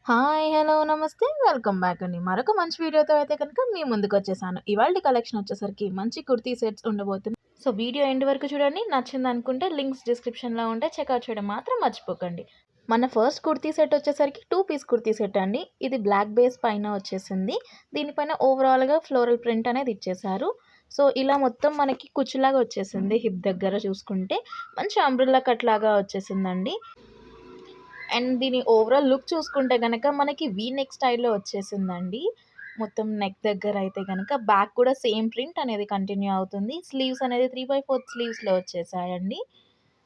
Hi! Hello! నమస్తే. Welcome back అండి. మరొక మంచి వీడియోతో అయితే కనుక మీ ముందుకొచ్చేసాను. ఇవాల్టి కలెక్షన్ వచ్చేసరికి మంచి కుర్తీ సెట్స్ ఉండబోతుంది. సో, వీడియో ఎండ్ వరకు చూడండి. నచ్చిందనుకుంటే లింక్స్ డిస్క్రిప్షన్‌లో ఉంటాయి. చెక్‌ఔట్ చేయడం మాత్రం మర్చిపోకండి. మన ఫస్ట్ కుర్తీ సెట్ వచ్చేసరికి 2 పీస్ కుర్తీ సెట్ అండి. ఇది బ్లాక్ బేస్ పైన వచ్చేసింది. దీనిపైన ఓవరాల్‌గా ఫ్లోరల్ ప్రింట్ అనేది ఇచ్చేశారు. సో, ఇలా మొత్తం మనకి కుచ్చులాగా వచ్చేసింది. హిప్ దగ్గర చూసుకుంటే మంచి అంబ్రెల్లా కట్ లాగా వచ్చేసిందండి. అండ్ దీని ఓవరాల్ లుక్ చూసుకుంటే గనక మనకి వీ నెక్ స్టైల్‌లో వచ్చేసిందండి. మొత్తం నెక్ దగ్గర అయితే గనక బ్యాక్ కూడా సేమ్ ప్రింట్ అనేది కంటిన్యూ అవుతుంది. స్లీవ్స్ అనేది 3/4 స్లీవ్స్‌లో వచ్చేసాయండి.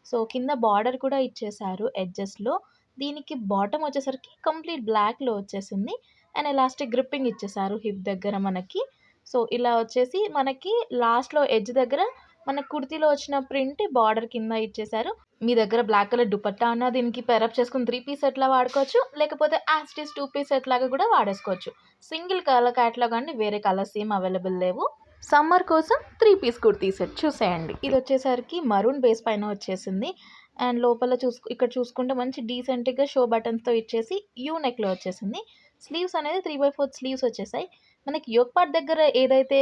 సో, కింద బార్డర్ కూడా ఇచ్చేశారు ఎడ్జెస్‌లో. దీనికి బాటమ్ వచ్చేసరికి కంప్లీట్ బ్లాక్‌లో వచ్చేసింది. అండ్ ఎలాస్టిక్ గ్రిప్పింగ్ ఇచ్చేశారు హిప్ దగ్గర మనకి. సో, ఇలా వచ్చేసి మనకి లాస్ట్‌లో ఎడ్జ్ దగ్గర మన కుర్తీలో వచ్చిన ప్రింట్ బార్డర్ కింద ఇచ్చేశారు. మీ దగ్గర బ్లాక్ కలర్ దుపట్టా ఉన్న దీనికి పేరప్ చేసుకొని 3 పీస్ సెట్‌లా వాడుకోవచ్చు. లేకపోతే as it is 2 piece set లాగా కూడా వాడేసుకోవచ్చు. సింగిల్ కలర్ క్యాటలాగ్ అండి. వేరే కలర్స్ ఏమి అవైలబుల్ లేవు. సమ్మర్ కోసం 3 పీస్ కుర్తీ సెట్ చూసేయండి. ఇదొచ్చేసరికి మరూన్ బేస్ పైన వచ్చేసింది. అండ్ లోపల ఇక్కడ చూసుకుంటే మంచి డీసెంట్‌గా షో బటన్స్‌తో ఇచ్చేసి యూ నెక్‌లో వచ్చేసింది. స్లీవ్స్ అనేది 3/4 స్లీవ్స్ వచ్చేసాయి. మనకి యోక్ పార్ట్ దగ్గర ఏదైతే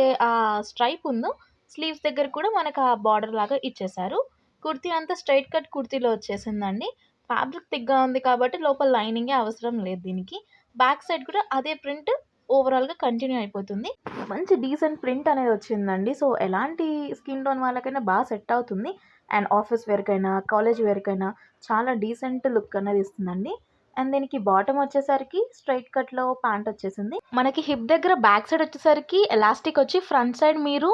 స్ట్రైప్ ఉందో స్లీవ్స్ దగ్గర కూడా మనకు ఆ బార్డర్ లాగా ఇచ్చేశారు. కుర్తీ అంతా స్ట్రెయిట్ కట్ కుర్తీలో వచ్చేసిందండి. ఫ్యాబ్రిక్ థిక్‌గా ఉంది కాబట్టి లోపల లైనింగే అవసరం లేదు దీనికి. బ్యాక్ సైడ్ కూడా అదే ప్రింట్ ఓవరాల్‌గా కంటిన్యూ అయిపోతుంది. మంచి డీసెంట్ ప్రింట్ అనేది వచ్చిందండి. సో, ఎలాంటి స్కిన్ టోన్ వాళ్ళకైనా బాగా సెట్ అవుతుంది. అండ్ ఆఫీస్ వేర్‌కైనా, కాలేజ్ వేర్‌కైనా చాలా డీసెంట్ లుక్ అనేది ఇస్తుందండి. అండ్ దీనికి బాటమ్ వచ్చేసరికి స్ట్రెయిట్ కట్‌లో ప్యాంట్ వచ్చేసింది. మనకి హిప్ దగ్గర బ్యాక్ సైడ్ వచ్చేసరికి ఎలాస్టిక్ వచ్చి ఫ్రంట్ సైడ్ మీరు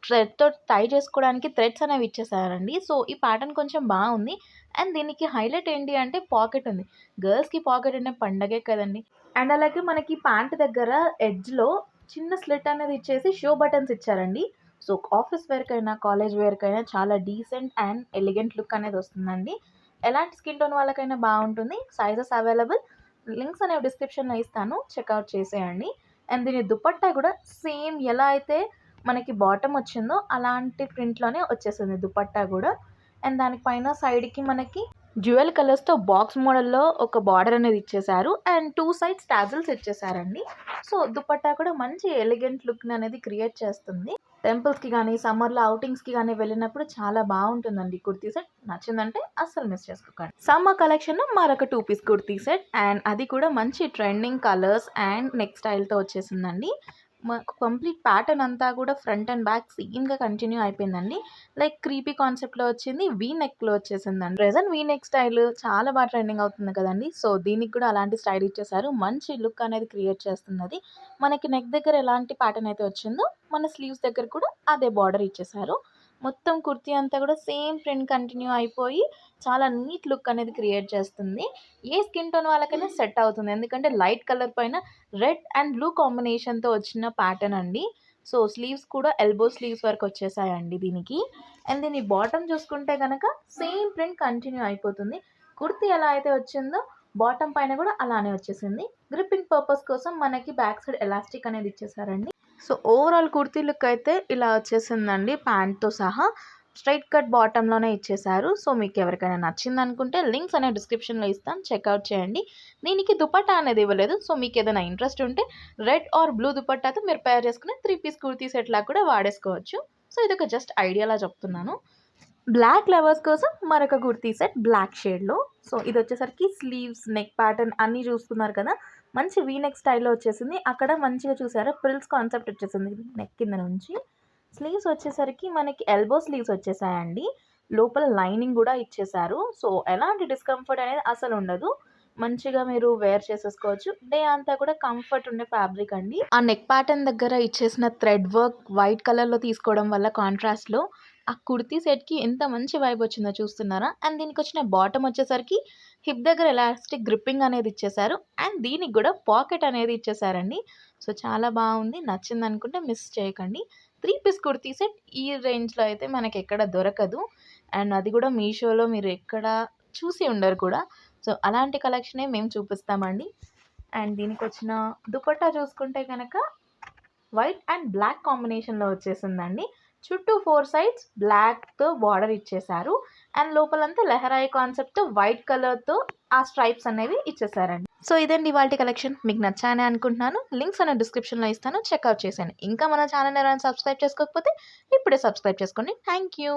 థ్రెడ్‌తో టై చేసుకోవడానికి థ్రెడ్స్ అనేవి ఇచ్చేసారండి. సో, ఈ ప్యాటర్న్ కొంచెం బాగుంది. అండ్ దీనికి హైలైట్ ఏంటి అంటే పాకెట్ ఉంది. గర్ల్స్‌కి పాకెట్ అంటే పండగే కదండీ! అండ్ అలాగే మనకి ప్యాంట్ దగ్గర ఎడ్జ్‌లో చిన్న స్లిట్ అనేది ఇచ్చేసి షో బటన్స్ ఇచ్చారండి. సో, ఆఫీస్ వేర్‌కైనా, కాలేజ్ వేర్‌కైనా చాలా డీసెంట్ అండ్ ఎలిగెంట్ లుక్ అనేది వస్తుందండి. ఎలాంటి స్కిన్ టోన్ వాళ్ళకైనా బాగుంటుంది. Sizes available. లింక్స్ అనేవి డిస్క్రిప్షన్‌లో ఇస్తాను. చెక్‌ఔట్ చేసేయండి. అండ్ దీని దుపట్టా కూడా సేమ్ ఎలా అయితే మనకి బాటమ్ వచ్చిందో అలాంటి ప్రింట్‌లోనే వచ్చేసింది దుపట్టా గూడా. అండ్ దానికి పైన సైడ్‌కి మనకి డ్యూయల్ కలర్స్‌తో బాక్స్ మోడల్‌లో ఒక బార్డర్ అనేది ఇచ్చేశారు. అండ్ 2 సైడ్స్ టాజిల్స్ ఇచ్చేశారండి. సో, దుపట్టా కూడా మంచి ఎలిగెంట్ లుక్‌ని అనేది క్రియేట్ చేస్తుంది. టెంపుల్స్‌కి గానీ, సమ్మర్‌లో ఔటింగ్స్‌కి గానీ వెళ్ళినప్పుడు చాలా బావుంటుందండి ఈ కుర్తీ సెట్. నచ్చిందంటే అస్సలు మిస్ చేసుకోకండి. సమ్మర్ కలెక్షన్‌లో మరొక 2 పీస్ కుర్తీ సెట్ అండ్ అది కూడా మంచి ట్రెండింగ్ కలర్స్ అండ్ నెక్ స్టైల్‌తో వచ్చేసిందండి. కంప్లీట్ ప్యాటర్న్ అంతా కూడా ఫ్రంట్ అండ్ బ్యాక్ సేమ్‌గా కంటిన్యూ అయిపోయిందండి. లైక్ క్రీపీ కాన్సెప్ట్‌లో వచ్చింది. వీ నెక్‌లో వచ్చేసిందండి. ప్రెజెంట్ వీ నెక్ స్టైల్ చాలా బాగా ట్రెండింగ్ అవుతుంది కదండీ! సో, దీనికి కూడా అలాంటి స్టైల్ ఇచ్చేసారు. మంచి లుక్ అనేది క్రియేట్ చేస్తుందది. మనకి నెక్ దగ్గర ఎలాంటి ప్యాటర్న్ అయితే వచ్చిందో మన స్లీవ్స్ దగ్గర కూడా అదే బార్డర్ ఇచ్చేసారు. మొత్తం కుర్తీ అంతా కూడా సేమ్ ప్రింట్ కంటిన్యూ అయిపోయి చాలా నీట్ లుక్ అనేది క్రియేట్ చేస్తుంది. ఏ స్కిన్ టోన్ వాళ్ళకైనా సెట్ అవుతుంది. ఎందుకంటే లైట్ కలర్ పైన రెడ్ అండ్ బ్లూ కాంబినేషన్‌తో వచ్చిన ప్యాటర్న్ అండి. సో, స్లీవ్స్ కూడా ఎల్బో స్లీవ్స్ వరకు వచ్చేసాయండి దీనికి. అండ్ దీని బాటమ్ చూసుకుంటే గనక సేమ్ ప్రింట్ కంటిన్యూ అయిపోతుంది. కుర్తీ ఎలా అయితే వచ్చిందో బాటమ్ పైన కూడా అలానే వచ్చేసింది. గ్రిప్పింగ్ పర్పస్ కోసం మనకి బ్యాక్ సైడ్ ఎలాస్టిక్ అనేది ఇచ్చేసారండి. సో, ఓవరాల్ కుర్తీ లుక్ అయితే ఇలా వచ్చేసిందండి ప్యాంట్‌తో సహా. స్ట్రెయిట్ కట్ బాటమ్‌లోనే ఇచ్చేసారు. సో, మీకు ఎవరికైనా నచ్చిందనుకుంటే లింక్స్ అనేవి డిస్క్రిప్షన్‌లో ఇస్తాను. చెక్‌ఔట్ చేయండి. దీనికి దుపట్టా అనేది ఇవ్వలేదు. సో, మీకేదైనా ఇంట్రెస్ట్ ఉంటే రెడ్ ఆర్ బ్లూ దుపట్టాతో మీరు పేర్ చేసుకొని 3 పీస్ కుర్తీ సెట్‌లాగా కూడా వాడేసుకోవచ్చు. సో, ఇదొక జస్ట్ ఐడియాలా చెప్తున్నాను. బ్లాక్ లవర్స్ కోసం మరొక కుర్తీ సెట్ బ్లాక్ షేడ్‌లో. సో, ఇదొచ్చేసరికి స్లీవ్స్, నెక్ ప్యాటర్న్ అన్నీ చూస్తున్నారు కదా! మంచి వీ నెక్ స్టైల్‌లో వచ్చేసింది. అక్కడ మంచిగా చూసారా ఫ్రిల్స్ కాన్సెప్ట్ వచ్చేసింది నెక్ కింద నుంచి. స్లీవ్స్ వచ్చేసరికి మనకి ఎల్బో స్లీవ్స్ వచ్చేసాయండి. లోపల లైనింగ్ గూడా ఇచ్చేసారు. సో, ఎలాంటి డిస్కంఫర్ట్ అనేది అసలుండదు. మంచిగా మీరు వేర్ చేసేసుకోవచ్చు. డే అంతా కూడా కంఫర్ట్ ఉండే ఫ్యాబ్రిక్ అండి. ఆ నెక్ ప్యాటర్న్ దగ్గర ఇచ్చేసిన థ్రెడ్ వర్క్ వైట్ కలర్‌లో తీసుకోవడం వల్ల కాంట్రాస్ట్‌లో ఆ కుర్తీ సెట్‌కి ఎంత మంచి వైబ్ వచ్చిందో చూస్తున్నారా? అండ్ దీనికొచ్చిన బాటమ్ వచ్చేసరికి హిప్ దగ్గర ఎలాస్టిక్ గ్రిప్పింగ్ అనేది ఇచ్చేసారు. అండ్ దీనికి గూడా పాకెట్ అనేది ఇచ్చేసారండి. సో, చాలా బావుంది. నచ్చిందనుకుంటే మిస్ చేయకండి. 3 పీస్ కుర్తీ సెట్ ఈ రేంజ్‌లో అయితే మనకెక్కడ దొరకదు. అండ్ అది గూడా మీషోలో మీరు ఎక్కడ చూసి ఉండరు కూడా. సో, అలాంటి కలెక్షనే మేము చూపిస్తామండి. అండ్ దీనికొచ్చిన దుపట్టా చూసుకుంటే గనక వైట్ అండ్ బ్లాక్ కాంబినేషన్‌లో వచ్చేసిందండి. చుట్టూ 4 సైడ్స్ బ్లాక్‌తో బార్డర్ ఇచ్చేసారు. అండ్ లోపలంతా లెహరాయి కాన్సెప్ట్‌తో వైట్ కలర్‌తో ఆ స్ట్రైప్స్ అనేవి ఇచ్చేసారండి. సో ఇదండి ఇవాల్టి కలెక్షన్. మీకు నచ్చాయని అనుకుంటున్నాను. లింక్స్ అనే డిస్క్రిప్షన్‌లో ఇస్తాను. చెక్‌ఔట్ చేసేయండి. ఇంకా మన ఛానెల్‌ని ఎవరైనా సబ్స్క్రైబ్ చేసుకోకపోతే ఇప్పుడే సబ్స్క్రైబ్ చేసుకోండి. Thank you.